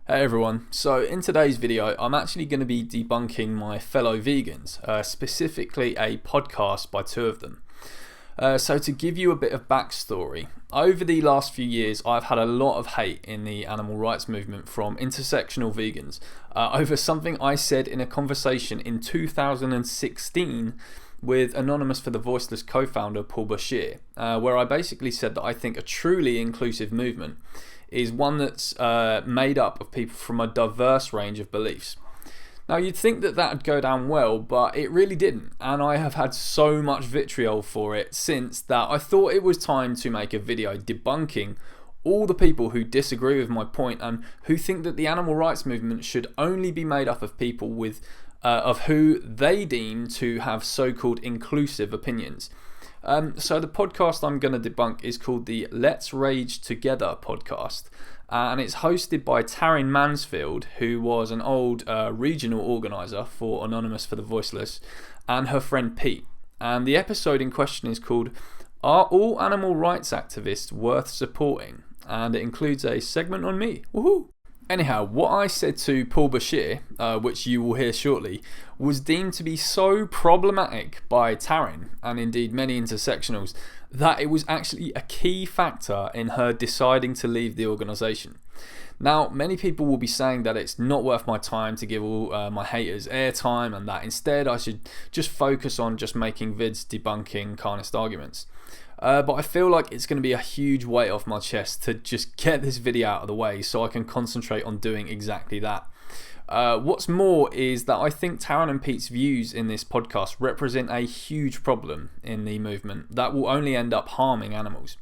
Hey everyone, so in today's video I'm actually going to be debunking my fellow vegans, specifically a podcast by two of them. So to give you a bit of backstory, over the last few years I've had a lot of hate in the animal rights movement from intersectional vegans over something I said in a conversation in 2016 with Anonymous for the Voiceless co-founder Paul Bashir, where I basically said that I think a truly inclusive movement is one that's made up of people from a diverse range of beliefs. Now you'd think that that'd go down well, but it really didn't, and I have had so much vitriol for it since that I thought it was time to make a video debunking all the people who disagree with my point and who think that the animal rights movement should only be made up of people with of who they deem to have so-called inclusive opinions. So the podcast I'm going to debunk is called the Let's Rage Together podcast, and it's hosted by Taryn Mansfield, who was an old regional organiser for Anonymous for the Voiceless, and her friend Pete. And the episode in question is called Are All Animal Rights Activists Worth Supporting? And it includes a segment on me. Woohoo! Anyhow, what I said to Paul Bashir, which you will hear shortly, was deemed to be so problematic by Taryn, and indeed many intersectionals, that it was actually a key factor in her deciding to leave the organisation. Now, many people will be saying that it's not worth my time to give all my haters airtime and that instead I should just focus on just making vids debunking carnist arguments. But I feel like it's going to be a huge weight off my chest to just get this video out of the way so I can concentrate on doing exactly that. What's more is that I think Taryn and Pete's views in this podcast represent a huge problem in the movement that will only end up harming animals.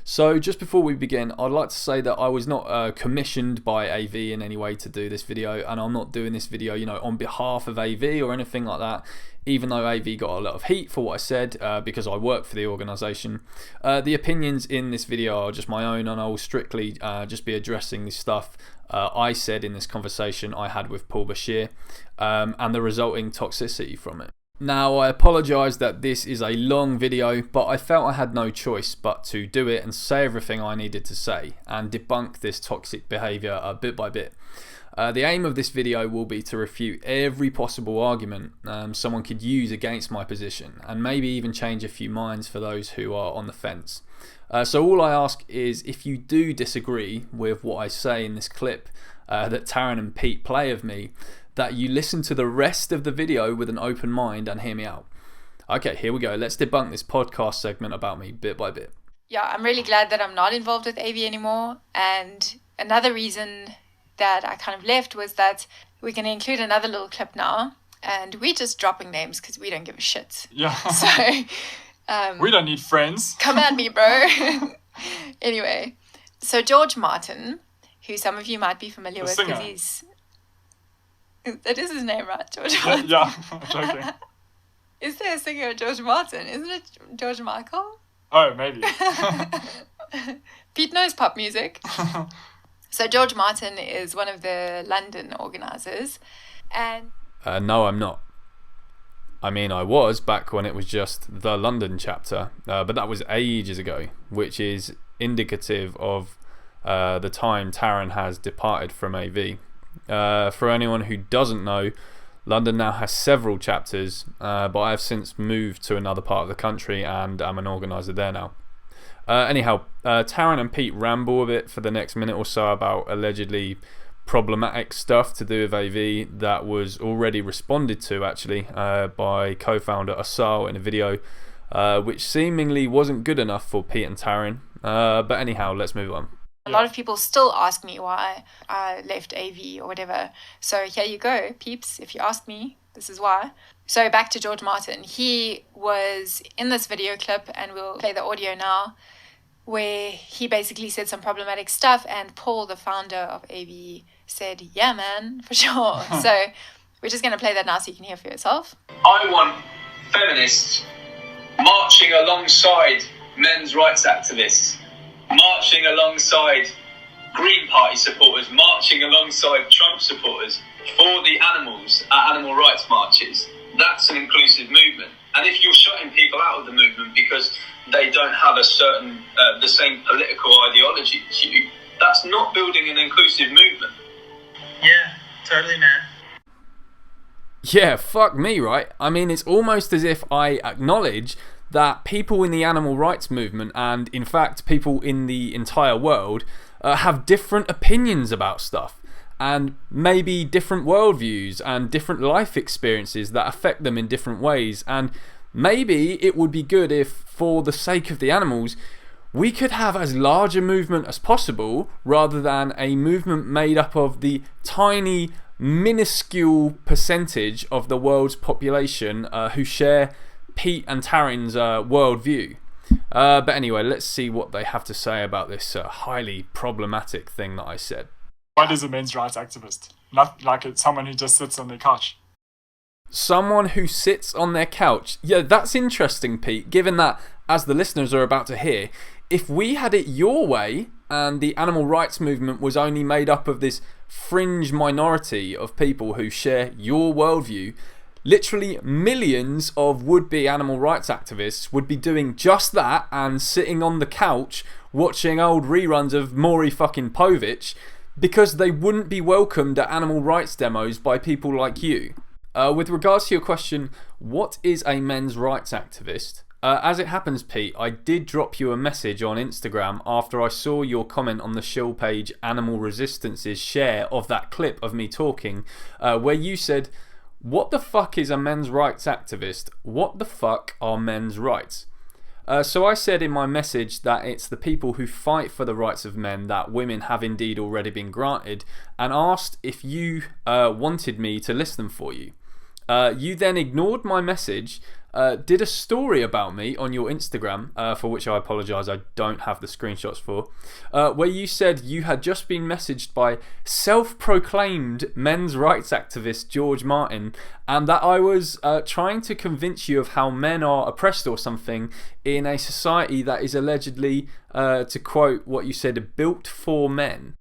So just before we begin, I'd like to say that I was not commissioned by AV in any way to do this video, and I'm not doing this video, on behalf of AV or anything like that, even though AV got a lot of heat for what I said because I work for the organisation. The opinions in this video are just my own, and I will strictly just be addressing the stuff I said in this conversation I had with Paul Bashir and the resulting toxicity from it. Now, I apologise that this is a long video, but I felt I had no choice but to do it and say everything I needed to say and debunk this toxic behaviour bit by bit. The aim of this video will be to refute every possible argument someone could use against my position and maybe even change a few minds for those who are on the fence. So all I ask is, if you do disagree with what I say in this clip that Taryn and Pete play of me, that you listen to the rest of the video with an open mind and hear me out. Okay, here we go. Let's debunk this podcast segment about me bit by bit. Yeah, I'm really glad that I'm not involved with AV anymore. And another reason that I kind of left was that we're going to include another little clip now. And we're just dropping names because we don't give a shit. Yeah. So we don't need friends. Come at me, bro. Anyway, so George Martin, who some of you might be familiar with because he's... That is his name, right? George Martin. Yeah, I'm joking. Is there a singer George Martin? Isn't it George Michael? Oh, maybe. Pete knows pop music. So George Martin is one of the London organisers. And no, I'm not. I mean, I was back when it was just the London chapter, but that was ages ago, which is indicative of the time Taryn has departed from AV. For anyone who doesn't know, London now has several chapters, but I have since moved to another part of the country and am an organiser there now. Anyhow, Taryn and Pete ramble a bit for the next minute or so about allegedly problematic stuff to do with AV that was already responded to actually by co-founder Asal in a video, which seemingly wasn't good enough for Pete and Taryn. But anyhow, let's move on. A lot of people still ask me why I left AV or whatever. So here you go, peeps. If you ask me, this is why. So back to George Martin. He was in this video clip, and we'll play the audio now, where he basically said some problematic stuff, and Paul, the founder of AV, said, yeah, man, for sure. So we're just going to play that now so you can hear for yourself. I want feminists marching alongside men's rights activists, marching alongside Green Party supporters, marching alongside Trump supporters for the animals at animal rights marches. That's an inclusive movement. And if you're shutting people out of the movement because they don't have a certain, the same political ideology as you, that's not building an inclusive movement. Yeah, totally, man. Yeah, fuck me, right? I mean, it's almost as if I acknowledge that people in the animal rights movement, and in fact people in the entire world, have different opinions about stuff, and maybe different worldviews and different life experiences that affect them in different ways. And maybe it would be good if, for the sake of the animals, we could have as large a movement as possible rather than a movement made up of the tiny, minuscule percentage of the world's population who share Pete and Taryn's worldview. But anyway, let's see what they have to say about this highly problematic thing that I said. What is a men's rights activist? Not like it's someone who just sits on their couch. Someone who sits on their couch. Yeah, that's interesting, Pete, given that, as the listeners are about to hear, if we had it your way and the animal rights movement was only made up of this fringe minority of people who share your worldview, literally millions of would-be animal rights activists would be doing just that and sitting on the couch watching old reruns of Maury fucking Povich because they wouldn't be welcomed at animal rights demos by people like you. With regards to your question, what is a men's rights activist? As it happens, Pete, I did drop you a message on Instagram after I saw your comment on the shill page Animal Resistance's share of that clip of me talking, where you said, "What the fuck is a men's rights activist? What the fuck are men's rights?" So I said in my message that it's the people who fight for the rights of men that women have indeed already been granted, and asked if you wanted me to list them for you. You then ignored my message, did a story about me on your Instagram, for which I apologise, I don't have the screenshots for, where you said you had just been messaged by self-proclaimed men's rights activist George Martin, and that I was trying to convince you of how men are oppressed or something in a society that is allegedly, to quote what you said, built for men.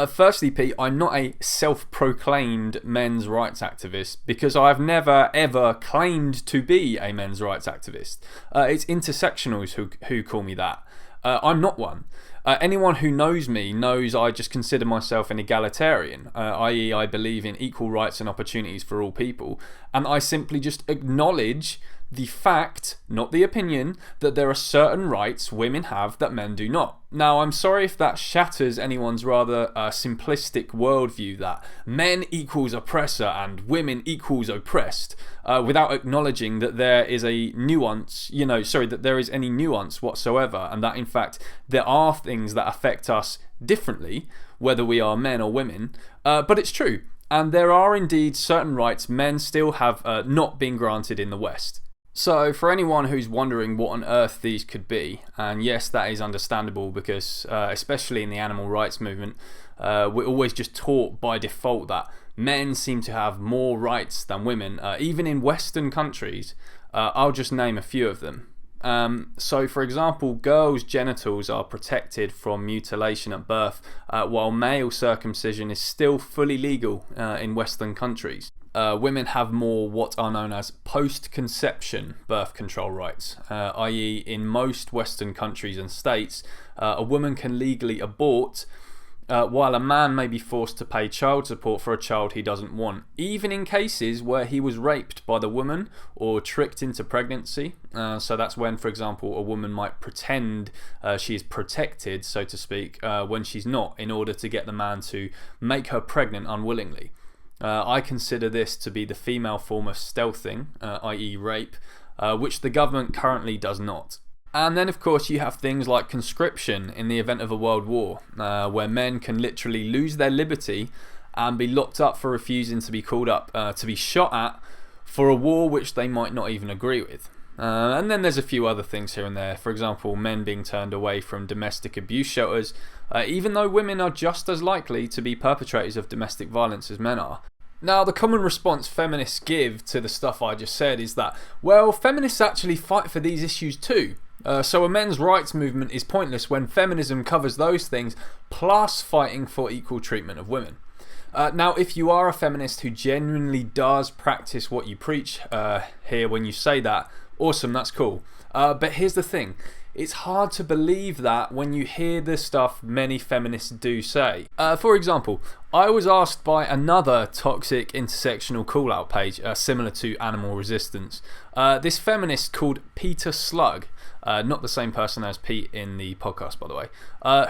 Firstly, Pete, I'm not a self-proclaimed men's rights activist because I've never ever claimed to be a men's rights activist. It's intersectionals who call me that. I'm not one. Anyone who knows me knows I just consider myself an egalitarian, i.e. I believe in equal rights and opportunities for all people, and I simply just acknowledge the fact, not the opinion, that there are certain rights women have that men do not. Now, I'm sorry if that shatters anyone's rather simplistic worldview that men equals oppressor and women equals oppressed, without acknowledging that there is a nuance, that there is any nuance whatsoever, and that in fact there are things that affect us differently, whether we are men or women, but it's true. And there are indeed certain rights men still have not been granted in the West. So, for anyone who's wondering what on earth these could be, and yes, that is understandable because, especially in the animal rights movement, we're always just taught by default that men seem to have more rights than women, even in Western countries. I'll just name a few of them. So, for example, girls' genitals are protected from mutilation at birth, while male circumcision is still fully legal in Western countries. Women have more what are known as post-conception birth control rights, i.e. in most Western countries and states, a woman can legally abort while a man may be forced to pay child support for a child he doesn't want, even in cases where he was raped by the woman or tricked into pregnancy. So that's when, for example, a woman might pretend she is protected, so to speak, when she's not, in order to get the man to make her pregnant unwillingly. I consider this to be the female form of stealthing, i.e. rape, which the government currently does not. And then of course you have things like conscription in the event of a world war, where men can literally lose their liberty and be locked up for refusing to be called up to be shot at for a war which they might not even agree with. And then there's a few other things here and there. For example, men being turned away from domestic abuse shelters, even though women are just as likely to be perpetrators of domestic violence as men are. Now, the common response feminists give to the stuff I just said is that, well, feminists actually fight for these issues too. So a men's rights movement is pointless when feminism covers those things, plus fighting for equal treatment of women. Now, if you are a feminist who genuinely does practice what you preach here when you say that, awesome, that's cool. But here's the thing. it's hard to believe that when you hear the stuff many feminists do say. For example, I was asked by another toxic intersectional call-out page, similar to Animal Resistance, this feminist called Peter Slug, not the same person as Pete in the podcast, by the way,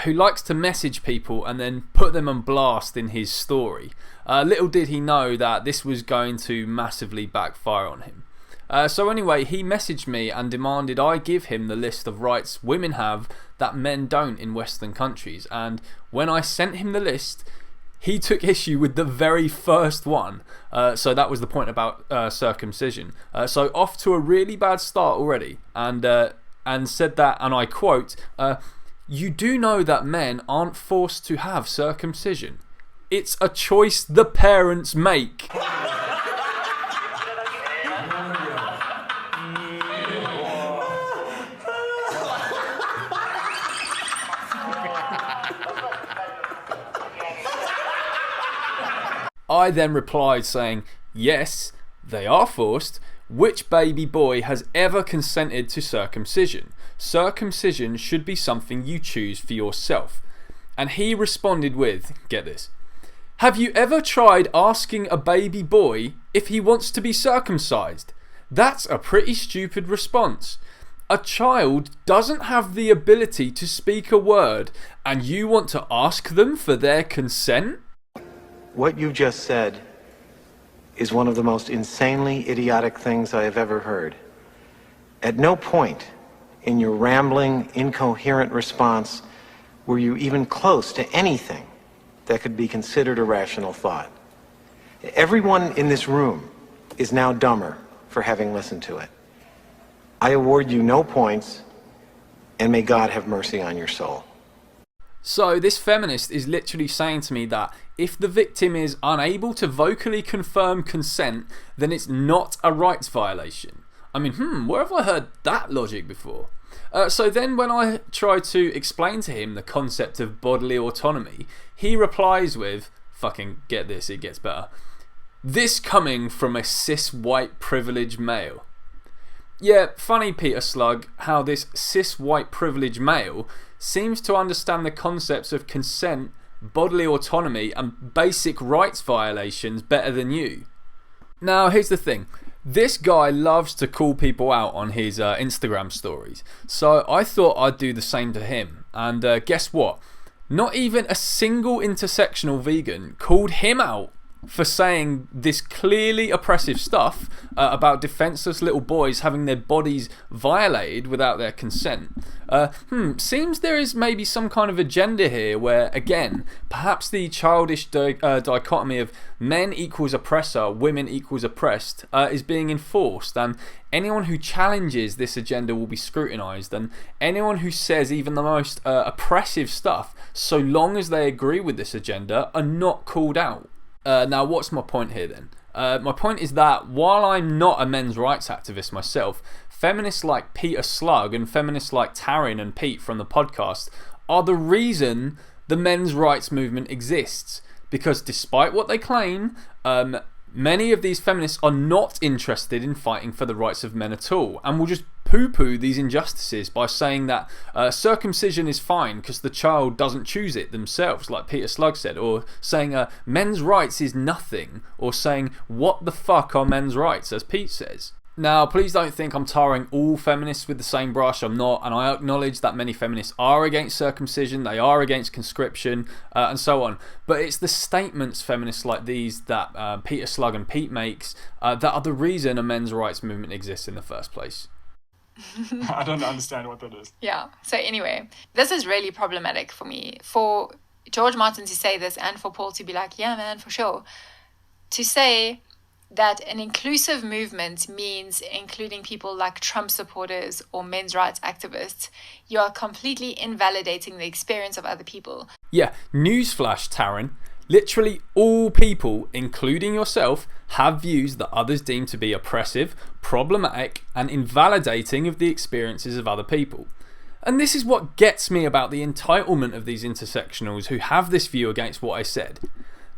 who likes to message people and then put them on blast in his story. Little did he know that this was going to massively backfire on him. So anyway, he messaged me and demanded I give him the list of rights women have that men don't in Western countries. And when I sent him the list, he took issue with the very first one. So that was the point about circumcision. So off to a really bad start already. And said that, and I quote, "You do know that men aren't forced to have circumcision. It's a choice the parents make." I then replied saying, "Yes, they are forced. Which baby boy has ever consented to circumcision? Circumcision should be something you choose for yourself." And he responded with, get this, "Have you ever tried asking a baby boy if he wants to be circumcised? That's a pretty stupid response. A child doesn't have the ability to speak a word, and you want to ask them for their consent?" What you just said is one of the most insanely idiotic things I have ever heard. At no point in your rambling, incoherent response were you even close to anything that could be considered a rational thought. Everyone in this room is now dumber for having listened to it. I award you no points, and may God have mercy on your soul. So this feminist is literally saying to me that if the victim is unable to vocally confirm consent, then it's not a rights violation. I mean, where have I heard that logic before? So then when I try to explain to him the concept of bodily autonomy, he replies with, fucking get this, it gets better, "This coming from a cis white privileged male." Yeah, funny Peter Slug, how this cis white privileged male seems to understand the concepts of consent, bodily autonomy and basic rights violations better than you. Now here's the thing, this guy loves to call people out on his Instagram stories, so I thought I'd do the same to him, and guess what? Not even a single intersectional vegan called him out for saying this clearly oppressive stuff about defenseless little boys having their bodies violated without their consent. Seems there is maybe some kind of agenda here where, again, perhaps the childish dichotomy of men equals oppressor, women equals oppressed is being enforced, and anyone who challenges this agenda will be scrutinised, and anyone who says even the most oppressive stuff, so long as they agree with this agenda, are not called out. Now, what's my point here then? My point is that while I'm not a men's rights activist myself, feminists like Peter Slug and feminists like Taryn and Pete from the podcast are the reason the men's rights movement exists. Because despite what they claim, many of these feminists are not interested in fighting for the rights of men at all, and will just poo-poo these injustices by saying that circumcision is fine because the child doesn't choose it themselves, like Peter Slug said, or saying men's rights is nothing, or saying what the fuck are men's rights, as Pete says. Now, please don't think I'm tarring all feminists with the same brush. I'm not, and I acknowledge that many feminists are against circumcision, they are against conscription, and so on. But it's the statements feminists like these that Peter Slug and Pete makes that are the reason a men's rights movement exists in the first place. I don't understand what that is. Yeah. So anyway, this is really problematic for me. For George Martin to say this and for Paul to be like, yeah, man, for sure. To say that an inclusive movement means including people like Trump supporters or men's rights activists, you are completely invalidating the experience of other people. Yeah, newsflash, Taryn. Literally all people, including yourself, have views that others deem to be oppressive, problematic, and invalidating of the experiences of other people. And this is what gets me about the entitlement of these intersectionals who have this view against what I said.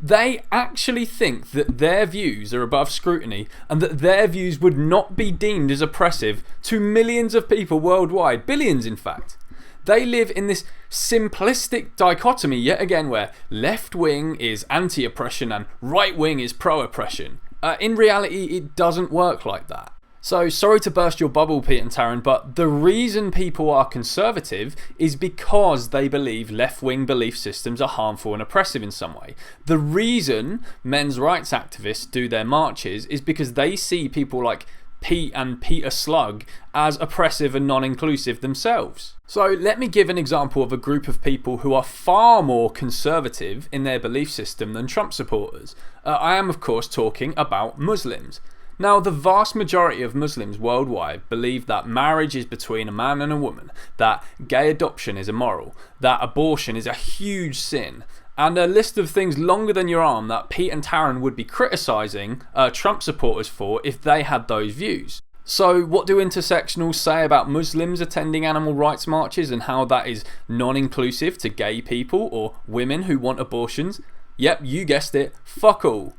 They actually think that their views are above scrutiny and that their views would not be deemed as oppressive to millions of people worldwide, billions in fact. They live in this simplistic dichotomy yet again where left wing is anti-oppression and right wing is pro-oppression. In reality, it doesn't work like that. So, sorry to burst your bubble, Pete and Taryn, but the reason people are conservative is because they believe left-wing belief systems are harmful and oppressive in some way. The reason men's rights activists do their marches is because they see people like Pete and Peter Slug as oppressive and non-inclusive themselves. So let me give an example of a group of people who are far more conservative in their belief system than Trump supporters. I am of course talking about Muslims. Now, the vast majority of Muslims worldwide believe that marriage is between a man and a woman, that gay adoption is immoral, that abortion is a huge sin, and a list of things longer than your arm that Pete and Taryn would be criticising Trump supporters for if they had those views. So what do intersectionals say about Muslims attending animal rights marches and how that is non-inclusive to gay people or women who want abortions? Yep, you guessed it, fuck all.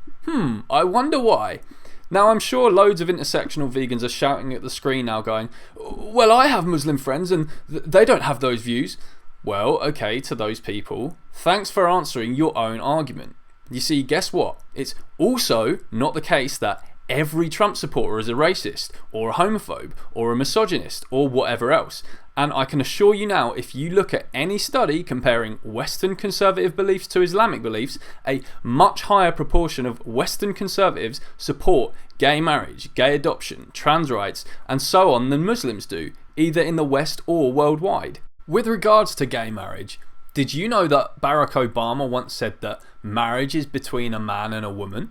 I wonder why. Now, I'm sure loads of intersectional vegans are shouting at the screen now going, well, I have Muslim friends and they don't have those views. Well, okay, to those people, thanks for answering your own argument. You see, guess what? It's also not the case that every Trump supporter is a racist, or a homophobe, or a misogynist, or whatever else. And I can assure you now, if you look at any study comparing Western conservative beliefs to Islamic beliefs, a much higher proportion of Western conservatives support gay marriage, gay adoption, trans rights, and so on than Muslims do, either in the West or worldwide. With regards to gay marriage, did you know that Barack Obama once said that marriage is between a man and a woman?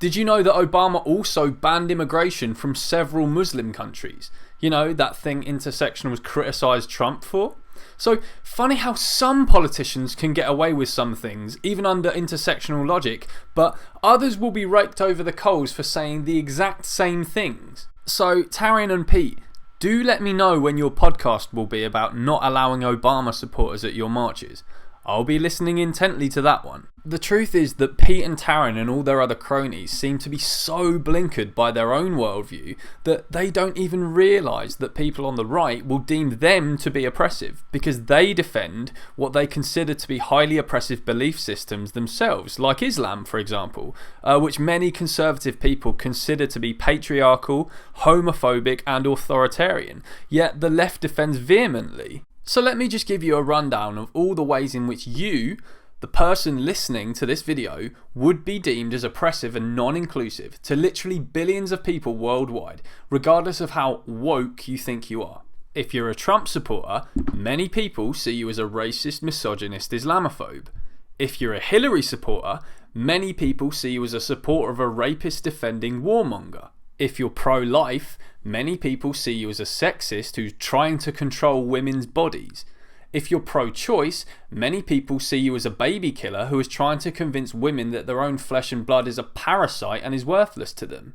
Did you know that Obama also banned immigration from several Muslim countries? You know, that thing intersectionals criticised Trump for? So, funny how some politicians can get away with some things, even under intersectional logic, but others will be raked over the coals for saying the exact same things. So, Taryn and Pete, do let me know when your podcast will be about not allowing Obama supporters at your marches. I'll be listening intently to that one. The truth is that Pete and Taryn and all their other cronies seem to be so blinkered by their own worldview that they don't even realise that people on the right will deem them to be oppressive because they defend what they consider to be highly oppressive belief systems themselves, like Islam, for example, which many conservative people consider to be patriarchal, homophobic and authoritarian, yet the left defends vehemently. So let me just give you a rundown of all the ways in which you, the person listening to this video, would be deemed as oppressive and non-inclusive to literally billions of people worldwide, regardless of how woke you think you are. If you're a Trump supporter, many people see you as a racist, misogynist Islamophobe. If you're a Hillary supporter, many people see you as a supporter of a rapist defending warmonger. If you're pro-life, many people see you as a sexist who's trying to control women's bodies. If you're pro-choice, many people see you as a baby killer who is trying to convince women that their own flesh and blood is a parasite and is worthless to them.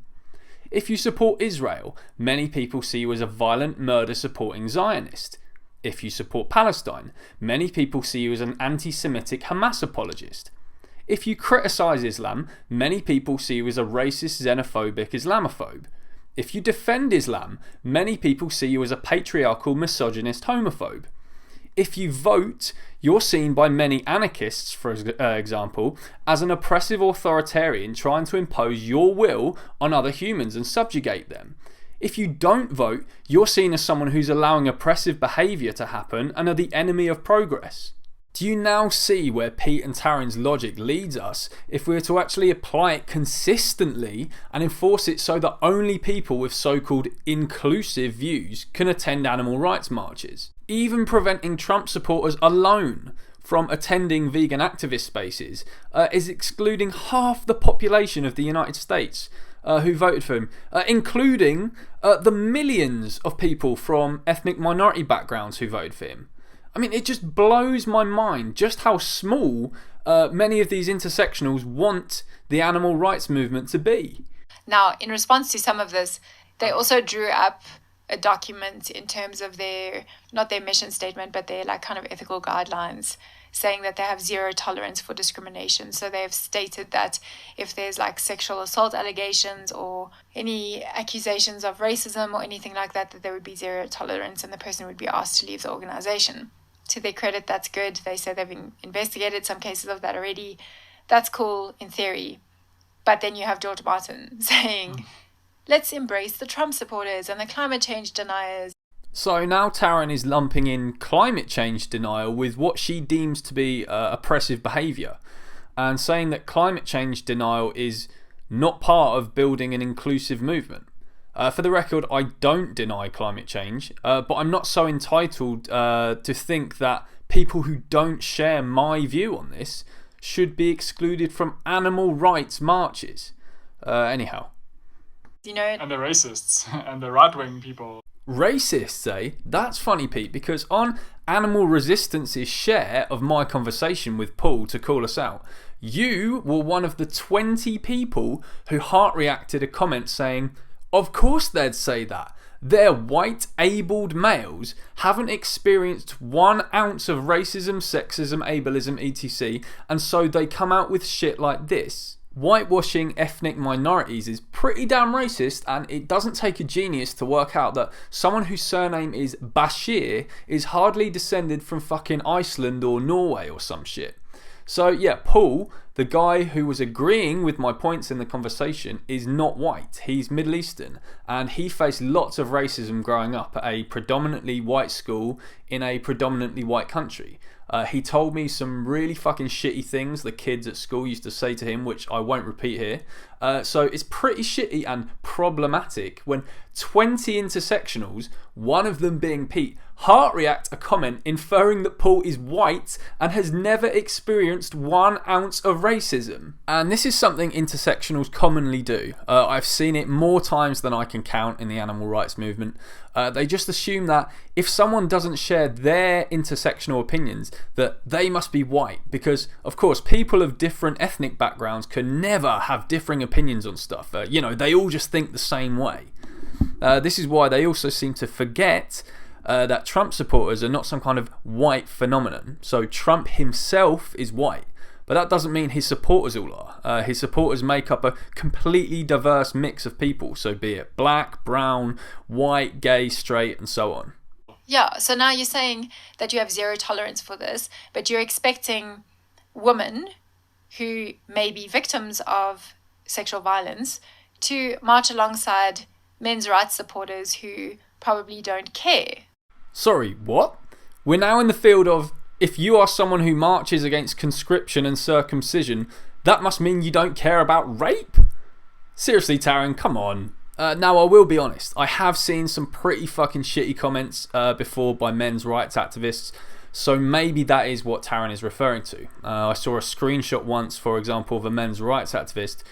If you support Israel, many people see you as a violent, murder-supporting Zionist. If you support Palestine, many people see you as an anti-Semitic Hamas apologist. If you criticise Islam, many people see you as a racist, xenophobic Islamophobe. If you defend Islam, many people see you as a patriarchal, misogynist homophobe. If you vote, you're seen by many anarchists, for example, as an oppressive authoritarian trying to impose your will on other humans and subjugate them. If you don't vote, you're seen as someone who's allowing oppressive behaviour to happen and are the enemy of progress. Do you now see where Pete and Taryn's logic leads us if we were to actually apply it consistently and enforce it so that only people with so-called inclusive views can attend animal rights marches? Even preventing Trump supporters alone from attending vegan activist spaces is excluding half the population of the United States who voted for him, including the millions of people from ethnic minority backgrounds who voted for him. I mean, it just blows my mind just how small many of these intersectionals want the animal rights movement to be. Now, in response to some of this, they also drew up a document in terms of their, not their mission statement, but their like kind of ethical guidelines saying that they have zero tolerance for discrimination. So they've stated that if there's like sexual assault allegations or any accusations of racism or anything like that, that there would be zero tolerance and the person would be asked to leave the organization. To their credit, that's good. They say they've investigated some cases of that already. That's cool in theory. But then you have George Martin saying, let's embrace the Trump supporters and the climate change deniers. So now Taryn is lumping in climate change denial with what she deems to be oppressive behaviour, and saying that climate change denial is not part of building an inclusive movement. For the record, I don't deny climate change, but I'm not so entitled to think that people who don't share my view on this should be excluded from animal rights marches. Anyhow. You know, And the racists and the right-wing people. Racists, eh? That's funny, Pete, because on Animal Resistance's share of my conversation with Paul to call us out, you were one of the 20 people who heart-reacted a comment saying, of course they'd say that. Their white, abled males haven't experienced 1 ounce of racism, sexism, ableism, etc. And so they come out with shit like this. Whitewashing ethnic minorities is pretty damn racist, and it doesn't take a genius to work out that someone whose surname is Bashir is hardly descended from fucking Iceland or Norway or some shit. So yeah, Paul, the guy who was agreeing with my points in the conversation, is not white. He's Middle Eastern, and he faced lots of racism growing up at a predominantly white school in a predominantly white country. He told me some really fucking shitty things the kids at school used to say to him, which I won't repeat here. So it's pretty shitty and problematic when 20 intersectionals, one of them being Pete, heart react a comment inferring that Paul is white and has never experienced 1 ounce of racism. And this is something intersectionals commonly do. I've seen it more times than I can count in the animal rights movement. They just assume that if someone doesn't share their intersectional opinions, that they must be white, because of course people of different ethnic backgrounds can never have differing opinions on stuff. You know, they all just think the same way. This is why they also seem to forget that Trump supporters are not some kind of white phenomenon. So Trump himself is white, but that doesn't mean his supporters all are. His supporters make up a completely diverse mix of people, so be it black, brown, white, gay, straight, and so on. Yeah, so now you're saying that you have zero tolerance for this, but you're expecting women who may be victims of sexual violence to march alongside men's rights supporters who probably don't care. Sorry, what? We're now in the field of, if you are someone who marches against conscription and circumcision, that must mean you don't care about rape? Seriously, Taryn, come on. Now, I will be honest, I have seen some pretty fucking shitty comments before by men's rights activists, so maybe that is what Taryn is referring to. I saw a screenshot once, for example, of a men's rights activist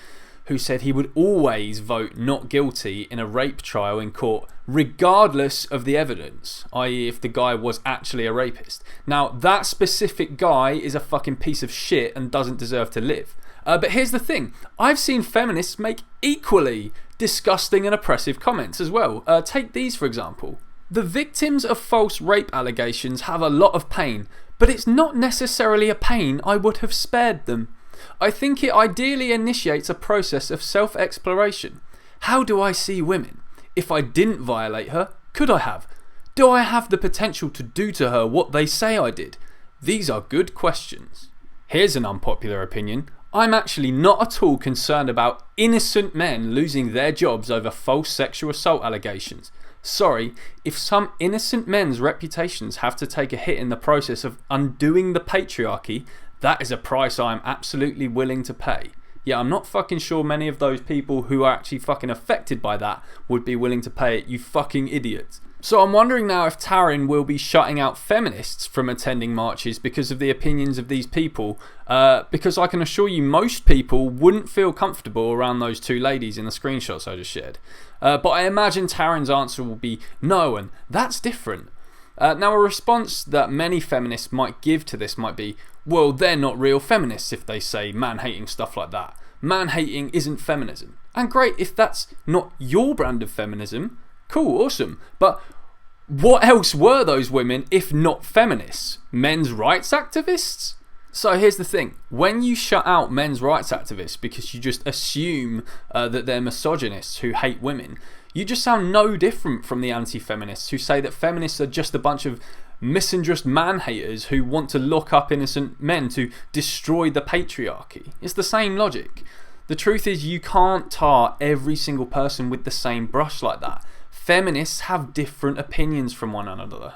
who said he would always vote not guilty in a rape trial in court, regardless of the evidence, i.e. if the guy was actually a rapist. Now, that specific guy is a fucking piece of shit and doesn't deserve to live. But here's the thing, I've seen feminists make equally disgusting and oppressive comments as well. Take these for example. The victims of false rape allegations have a lot of pain, but it's not necessarily a pain I would have spared them. I think it ideally initiates a process of self-exploration. How do I see women? If I didn't violate her, could I have? Do I have the potential to do to her what they say I did? These are good questions. Here's an unpopular opinion. I'm actually not at all concerned about innocent men losing their jobs over false sexual assault allegations. Sorry, if some innocent men's reputations have to take a hit in the process of undoing the patriarchy, that is a price I'm absolutely willing to pay. Yeah, I'm not fucking sure many of those people who are actually fucking affected by that would be willing to pay it, you fucking idiots. So I'm wondering now if Taryn will be shutting out feminists from attending marches because of the opinions of these people, because I can assure you most people wouldn't feel comfortable around those two ladies in the screenshots I just shared. But I imagine Taryn's answer will be no, and that's different. Now a response that many feminists might give to this might be, well, they're not real feminists if they say man-hating stuff like that. Man-hating isn't feminism. And great, if that's not your brand of feminism, cool, awesome. But What else were those women if not feminists? Men's rights activists? So here's the thing, when you shut out men's rights activists because you just assume that they're misogynists who hate women, you just sound no different from the anti-feminists who say that feminists are just a bunch of misandrist man-haters who want to lock up innocent men to destroy the patriarchy. It's the same logic. The truth is you can't tar every single person with the same brush like that. Feminists have different opinions from one another.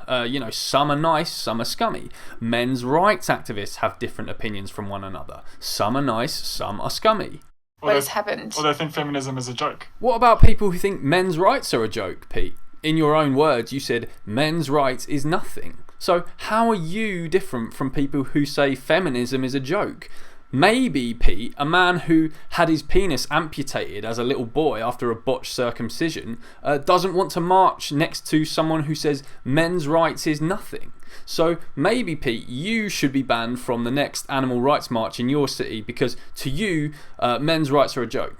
Some are nice, some are scummy. Men's rights activists have different opinions from one another. Some are nice, some are scummy. What has happened? Or they think feminism is a joke. What about people who think men's rights are a joke, Pete? In your own words, you said men's rights is nothing. So how are you different from people who say feminism is a joke? Maybe, Pete, a man who had his penis amputated as a little boy after a botched circumcision doesn't want to march next to someone who says men's rights is nothing. So maybe, Pete, you should be banned from the next animal rights march in your city because to you, men's rights are a joke.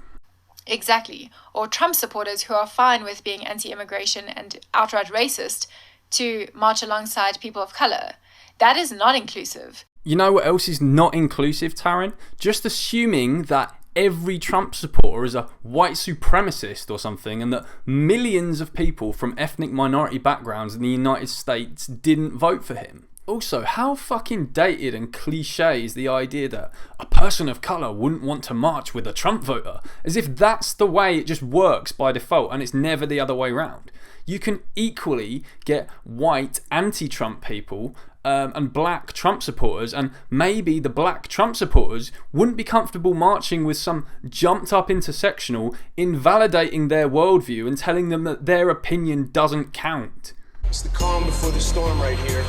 Exactly. Or Trump supporters who are fine with being anti-immigration and outright racist to march alongside people of colour. That is not inclusive. You know what else is not inclusive, Taryn? Just assuming that every Trump supporter is a white supremacist or something and that millions of people from ethnic minority backgrounds in the United States didn't vote for him. Also, how fucking dated and cliche is the idea that a person of colour wouldn't want to march with a Trump voter? As if that's the way it just works by default and it's never the other way around. You can equally get white anti-Trump people and black Trump supporters, and maybe the black Trump supporters wouldn't be comfortable marching with some jumped up intersectional, invalidating their worldview and telling them that their opinion doesn't count. It's the calm before the storm right here.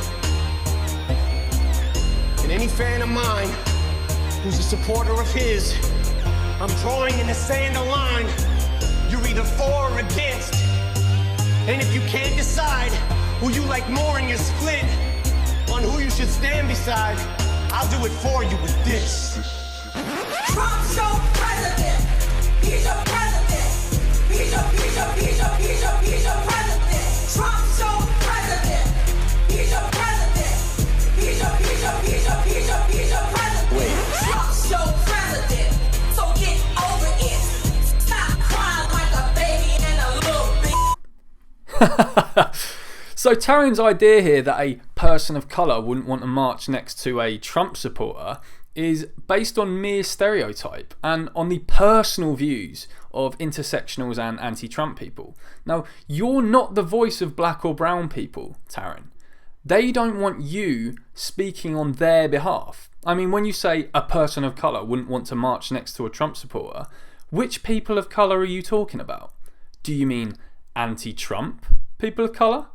And any fan of mine who's a supporter of his, I'm drawing in the sand a line. You're either for or against. And if you can't decide who you like more in your split on who you should stand beside, I'll do it for you with this. Trump's your president. He's your president. He's your president. Trump's your president. He's your president. He's your president. Wait. Trump's your president. So get over it. Stop crying like a baby and a little bitch. So Taryn's idea here that a person of colour wouldn't want to march next to a Trump supporter is based on mere stereotype and on the personal views of intersectionals and anti-Trump people. Now, you're not the voice of black or brown people, Taryn. They don't want you speaking on their behalf. I mean, when you say a person of colour wouldn't want to march next to a Trump supporter, which people of colour are you talking about? Do you mean anti-Trump people of colour?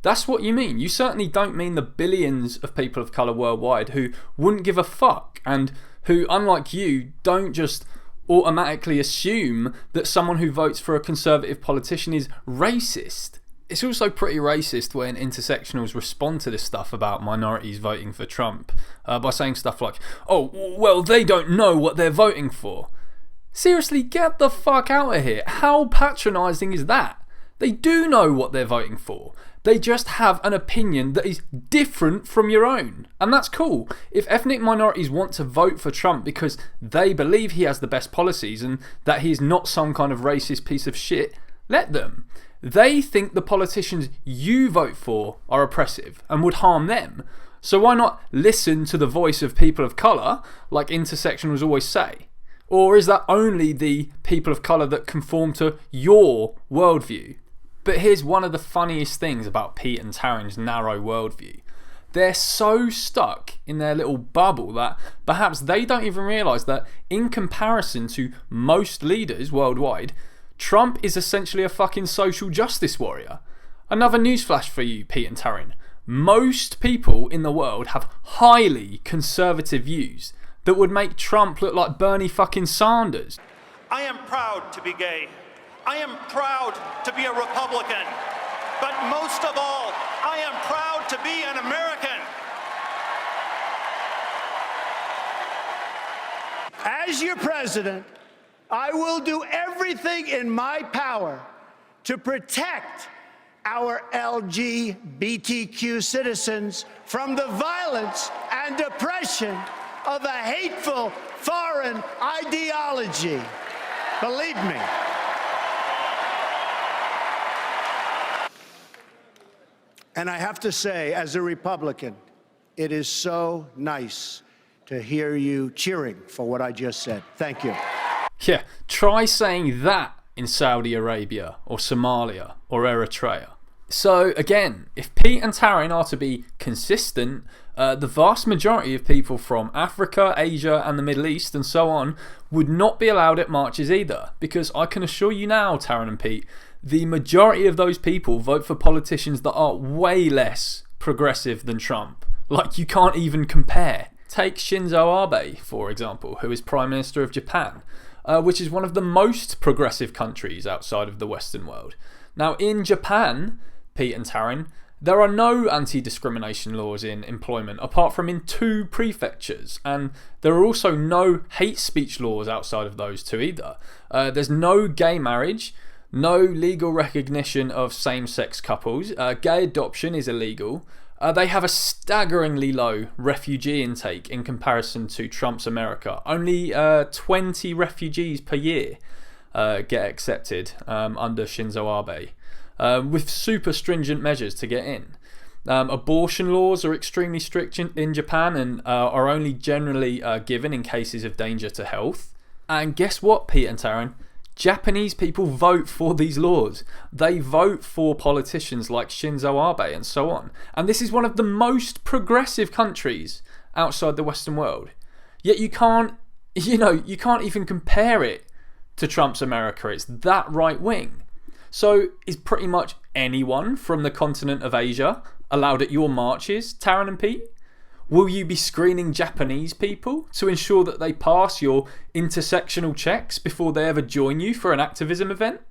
That's what you mean. You certainly don't mean the billions of people of colour worldwide who wouldn't give a fuck and who, unlike you, don't just automatically assume that someone who votes for a conservative politician is racist. It's also pretty racist when intersectionals respond to this stuff about minorities voting for Trump by saying stuff like, oh, well, they don't know what they're voting for. Seriously, get the fuck out of here. How patronising is that? They do know what they're voting for. They just have an opinion that is different from your own. And that's cool. If ethnic minorities want to vote for Trump because they believe he has the best policies and that he is not some kind of racist piece of shit, let them. They think the politicians you vote for are oppressive and would harm them. So why not listen to the voice of people of colour, like intersectionals always say? Or is that only the people of colour that conform to your worldview? But here's one of the funniest things about Pete and Taryn's narrow worldview. They're so stuck in their little bubble that perhaps they don't even realise that in comparison to most leaders worldwide, Trump is essentially a fucking social justice warrior. Another newsflash for you, Pete and Taryn. Most people in the world have highly conservative views that would make Trump look like Bernie fucking Sanders. I am proud to be gay. I am proud to be a Republican. But most of all, I am proud to be an American. As your president, I will do everything in my power to protect our LGBTQ citizens from the violence and oppression of a hateful foreign ideology. Believe me. And I have to say, as a Republican, it is so nice to hear you cheering for what I just said. Thank you. Yeah, try saying that in Saudi Arabia or Somalia or Eritrea. So again, if Pete and Taryn are to be consistent, the vast majority of people from Africa, Asia and the Middle East and so on would not be allowed at marches either, because I can assure you now, Taryn and Pete, the majority of those people vote for politicians that are way less progressive than Trump. Like, you can't even compare. Take Shinzo Abe, for example, who is Prime Minister of Japan, which is one of the most progressive countries outside of the Western world. Now, in Japan, Pete and Taryn, there are no anti-discrimination laws in employment apart from in 2 prefectures, and there are also no hate speech laws outside of those 2 either. There's no gay marriage, no legal recognition of same-sex couples, gay adoption is illegal. They have a staggeringly low refugee intake in comparison to Trump's America. Only 20 refugees per year get accepted under Shinzo Abe, with super stringent measures to get in. Abortion laws are extremely strict in Japan and are only generally given in cases of danger to health. And guess what, Pete and Taryn? Japanese people vote for these laws. They vote for politicians like Shinzo Abe and so on. And this is one of the most progressive countries outside the Western world. Yet you can't even compare it to Trump's America. It's that right wing. So is pretty much anyone from the continent of Asia allowed at your marches, Taryn and Pete? Will you be screening Japanese people to ensure that they pass your intersectional checks before they ever join you for an activism event?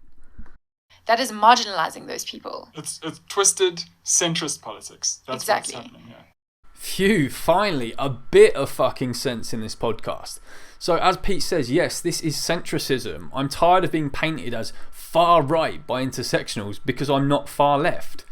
That is marginalizing those people. It's twisted centrist politics. That's exactly what's happening here. Phew, finally, a bit of fucking sense in this podcast. So as Pete says, yes, this is centricism. I'm tired of being painted as far right by intersectionals because I'm not far left.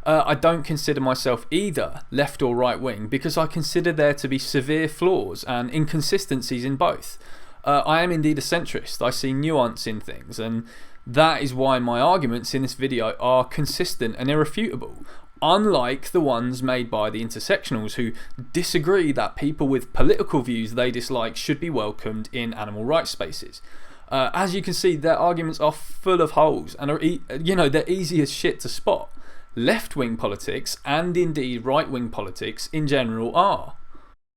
I don't consider myself either left or right wing because I consider there to be severe flaws and inconsistencies in both. I am indeed a centrist. I see nuance in things, and that is why my arguments in this video are consistent and irrefutable, unlike the ones made by the intersectionals who disagree that people with political views they dislike should be welcomed in animal rights spaces. As you can see, their arguments are full of holes and are, they're easy as shit to spot. Left-wing politics and indeed right-wing politics in general are.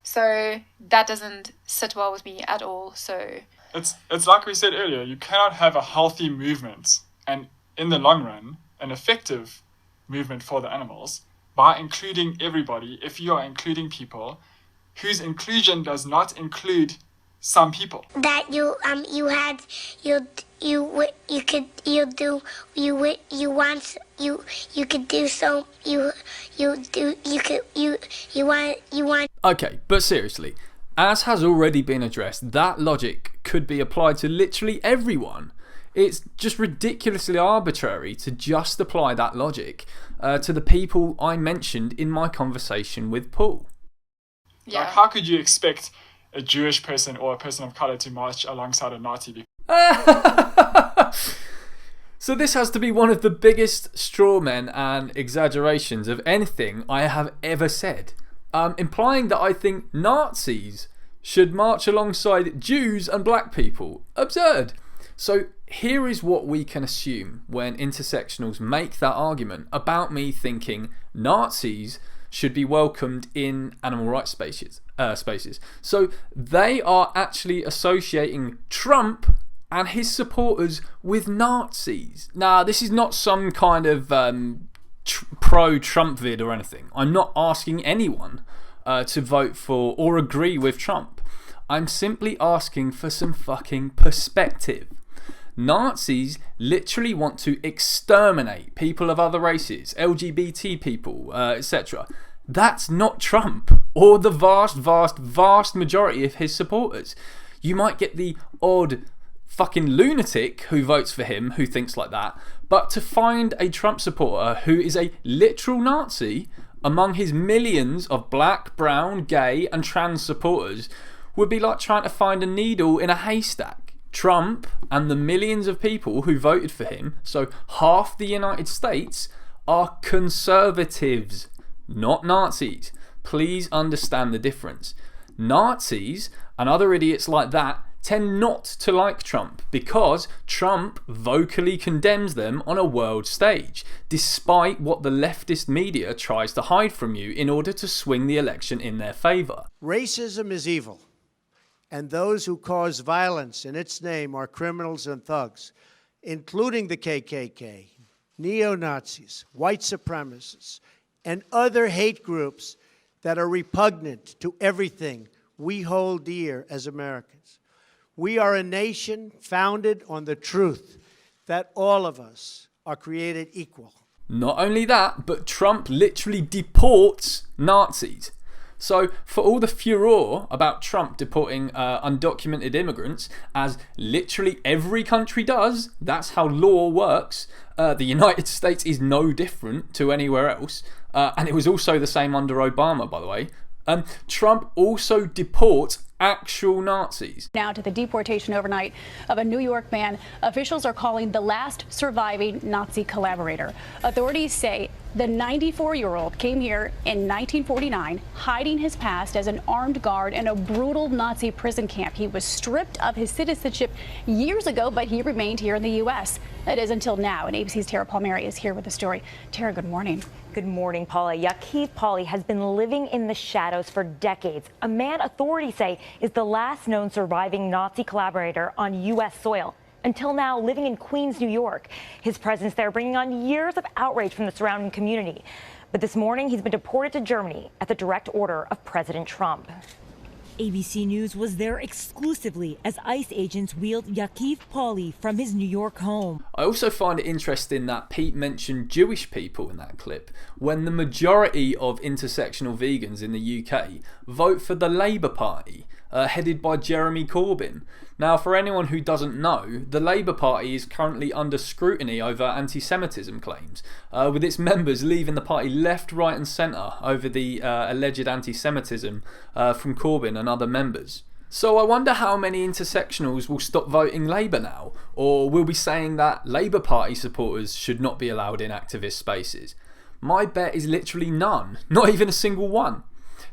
So that doesn't sit well with me at all. So it's like we said earlier, you cannot have a healthy movement and in the long run an effective movement for the animals by including everybody if you are including people whose inclusion does not include some people. That you want. Okay, but seriously, as has already been addressed, that logic could be applied to literally everyone. It's just ridiculously arbitrary to just apply that logic to the people I mentioned in my conversation with Paul. Yeah. Like, how could you expect a Jewish person or a person of color to march alongside a Nazi? So this has to be one of the biggest straw men and exaggerations of anything I have ever said, implying that I think Nazis should march alongside Jews and black people. Absurd. So here is what we can assume when intersectionals make that argument about me thinking Nazis should be welcomed in animal rights spaces. So they are actually associating Trump and his supporters with Nazis. Now, this is not some kind of pro-Trump vid or anything. I'm not asking anyone to vote for or agree with Trump. I'm simply asking for some fucking perspective. Nazis literally want to exterminate people of other races, LGBT people, etc. That's not Trump or the vast majority of his supporters. You might get the odd fucking lunatic who votes for him, who thinks like that, but to find a Trump supporter who is a literal Nazi among his millions of black, brown, gay and trans supporters would be like trying to find a needle in a haystack. Trump and the millions of people who voted for him, so half the United States, are conservatives, not Nazis. Please understand the difference. Nazis and other idiots like that tend not to like Trump because Trump vocally condemns them on a world stage, despite what the leftist media tries to hide from you in order to swing the election in their favour. Racism is evil, and those who cause violence in its name are criminals and thugs, including the KKK, neo-Nazis, white supremacists, and other hate groups that are repugnant to everything we hold dear as Americans. We are a nation founded on the truth that all of us are created equal. Not only that, but Trump literally deports Nazis. So for all the furore about Trump deporting undocumented immigrants, as literally every country does, that's how law works, the United States is no different to anywhere else, and it was also the same under Obama, by the way. Trump also deports actual Nazis. Now to the deportation overnight of a New York man officials are calling the last surviving Nazi collaborator. Authorities say the 94-year-old came here in 1949, hiding his past as an armed guard in a brutal Nazi prison camp. He was stripped of his citizenship years ago, but he remained here in the U.S. That is until now. And ABC's Tara Palmieri is here with the story. Tara, good morning. Good morning, Paula. Ya'Keith Pauly has been living in the shadows for decades. A man authorities say is the last known surviving Nazi collaborator on U.S. soil. Until now, living in Queens, New York. His presence there bringing on years of outrage from the surrounding community. But this morning, he's been deported to Germany at the direct order of President Trump. ABC News was there exclusively as ICE agents wheeled Ya'Keith Pauly from his New York home. I also find it interesting that Pete mentioned Jewish people in that clip, when the majority of intersectional vegans in the UK vote for the Labour Party, headed by Jeremy Corbyn. Now, for anyone who doesn't know, the Labour Party is currently under scrutiny over anti-Semitism claims, with its members leaving the party left, right and centre over the alleged anti-Semitism from Corbyn and other members. So I wonder how many intersectionals will stop voting Labour now, or will be saying that Labour Party supporters should not be allowed in activist spaces. My bet is literally none, not even a single one.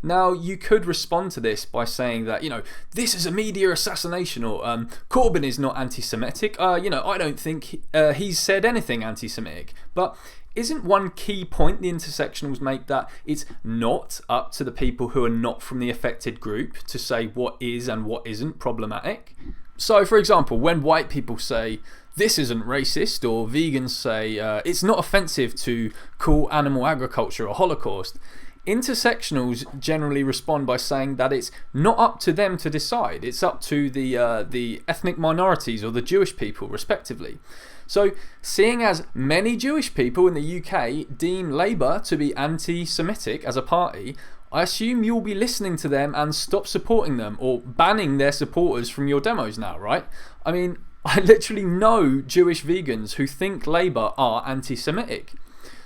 Now, you could respond to this by saying that, this is a media assassination, or Corbyn is not anti-Semitic. I don't think he's said anything anti-Semitic. But isn't one key point the intersectionals make that it's not up to the people who are not from the affected group to say what is and what isn't problematic? So, for example, when white people say, this isn't racist, or vegans say, it's not offensive to call animal agriculture a Holocaust, intersectionals generally respond by saying that it's not up to them to decide. It's up to the ethnic minorities or the Jewish people, respectively. So, seeing as many Jewish people in the UK deem Labour to be anti-Semitic as a party, I assume you'll be listening to them and stop supporting them, or banning their supporters from your demos now, right? I mean, I literally know Jewish vegans who think Labour are anti-Semitic.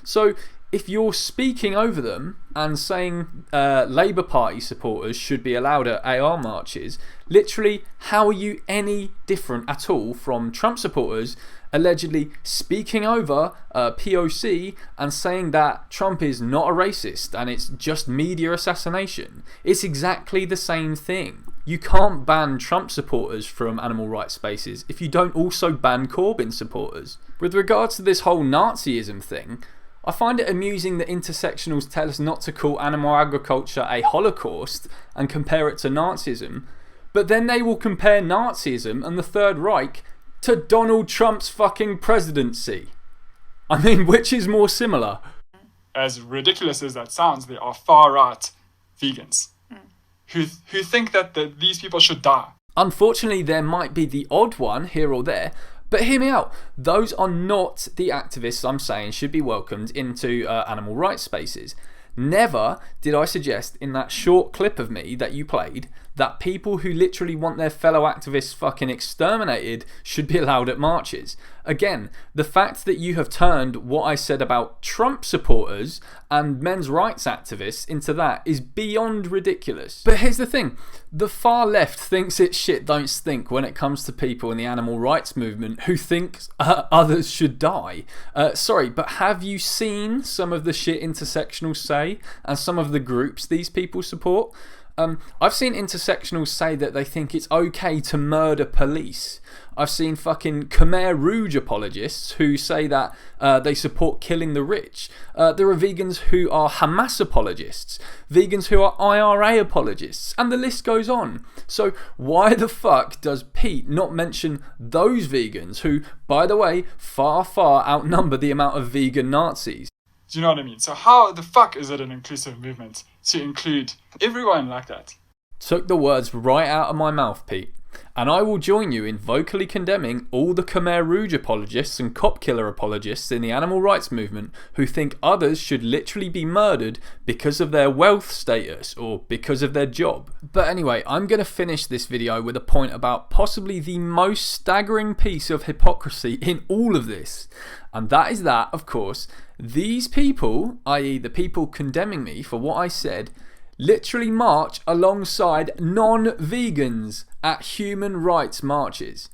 So, if you're speaking over them and saying Labour Party supporters should be allowed at AR marches, literally, how are you any different at all from Trump supporters allegedly speaking over POC and saying that Trump is not a racist and it's just media assassination? It's exactly the same thing. You can't ban Trump supporters from animal rights spaces if you don't also ban Corbyn supporters. With regards to this whole Nazism thing, I find it amusing that intersectionals tell us not to call animal agriculture a Holocaust and compare it to Nazism, but then they will compare Nazism and the Third Reich to Donald Trump's fucking presidency. I mean, which is more similar? As ridiculous as that sounds, there are far-right vegans who think that these people should die. Unfortunately, there might be the odd one here or there, but hear me out. Those are not the activists I'm saying should be welcomed into animal rights spaces. Never did I suggest in that short clip of me that you played that people who literally want their fellow activists fucking exterminated should be allowed at marches. Again, the fact that you have turned what I said about Trump supporters and men's rights activists into that is beyond ridiculous. But here's the thing, the far left thinks it's shit don't stink when it comes to people in the animal rights movement who think others should die. Sorry, but have you seen some of the shit intersectionals say and some of the groups these people support? I've seen intersectionals say that they think it's okay to murder police. I've seen fucking Khmer Rouge apologists who say that they support killing the rich. There are vegans who are Hamas apologists, vegans who are IRA apologists, and the list goes on. So why the fuck does Pete not mention those vegans who, by the way, far outnumber the amount of vegan Nazis? Do you know what I mean? So how the fuck is it an inclusive movement to include everyone like that? Took the words right out of my mouth, Pete. And I will join you in vocally condemning all the Khmer Rouge apologists and cop killer apologists in the animal rights movement who think others should literally be murdered because of their wealth status or because of their job. But anyway, I'm going to finish this video with a point about possibly the most staggering piece of hypocrisy in all of this. And that is that, of course, these people, i.e. the people condemning me for what I said, literally march alongside non-vegans at human rights marches.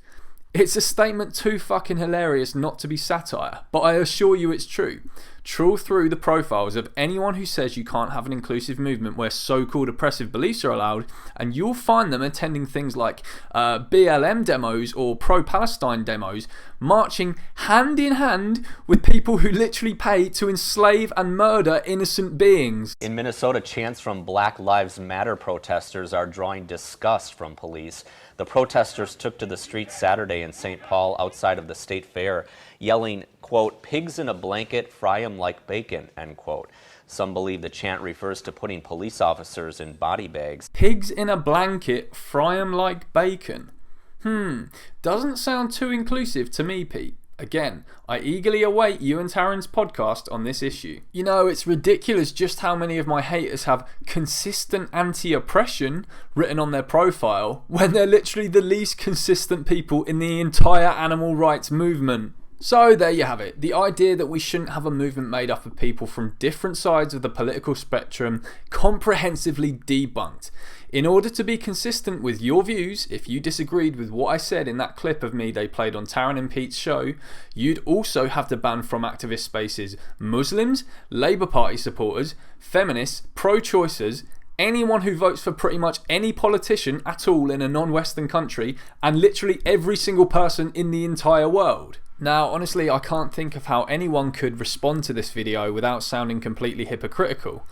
It's a statement too fucking hilarious not to be satire, but I assure you it's true. Trawl through the profiles of anyone who says you can't have an inclusive movement where so-called oppressive beliefs are allowed, and you'll find them attending things like BLM demos or pro-Palestine demos, marching hand in hand with people who literally pay to enslave and murder innocent beings. In Minnesota, chants from Black Lives Matter protesters are drawing disgust from police. The protesters took to the streets Saturday in St. Paul outside of the state fair, yelling, quote, "Pigs in a blanket, fry 'em like bacon," end quote. Some believe the chant refers to putting police officers in body bags. Pigs in a blanket, fry 'em like bacon. Doesn't sound too inclusive to me, Pete. Again, I eagerly await you and Taryn's podcast on this issue. You know, it's ridiculous just how many of my haters have consistent anti-oppression written on their profile when they're literally the least consistent people in the entire animal rights movement. So there you have it. The idea that we shouldn't have a movement made up of people from different sides of the political spectrum comprehensively debunked. In order to be consistent with your views, if you disagreed with what I said in that clip of me they played on Taryn and Pete's show, you'd also have to ban from activist spaces Muslims, Labour Party supporters, feminists, pro-choicers, anyone who votes for pretty much any politician at all in a non-Western country, and literally every single person in the entire world. Now, honestly, I can't think of how anyone could respond to this video without sounding completely hypocritical.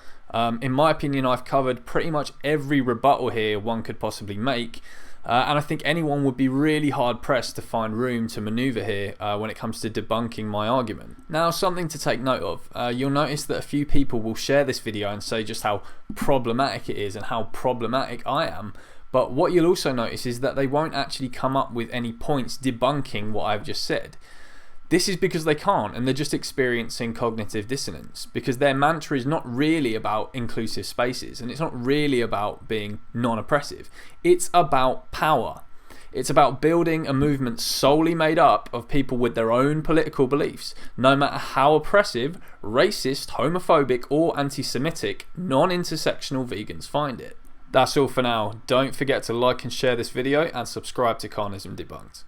In my opinion, I've covered pretty much every rebuttal here one could possibly make, and I think anyone would be really hard pressed to find room to manoeuvre here when it comes to debunking my argument. Now, something to take note of. You'll notice that a few people will share this video and say just how problematic it is and how problematic I am. But what you'll also notice is that they won't actually come up with any points debunking what I've just said. This is because they can't, and they're just experiencing cognitive dissonance, because their mantra is not really about inclusive spaces, and it's not really about being non-oppressive. It's about power. It's about building a movement solely made up of people with their own political beliefs, no matter how oppressive, racist, homophobic, or anti-Semitic non-intersectional vegans find it. That's all for now. Don't forget to like and share this video and subscribe to Carnism Debunked.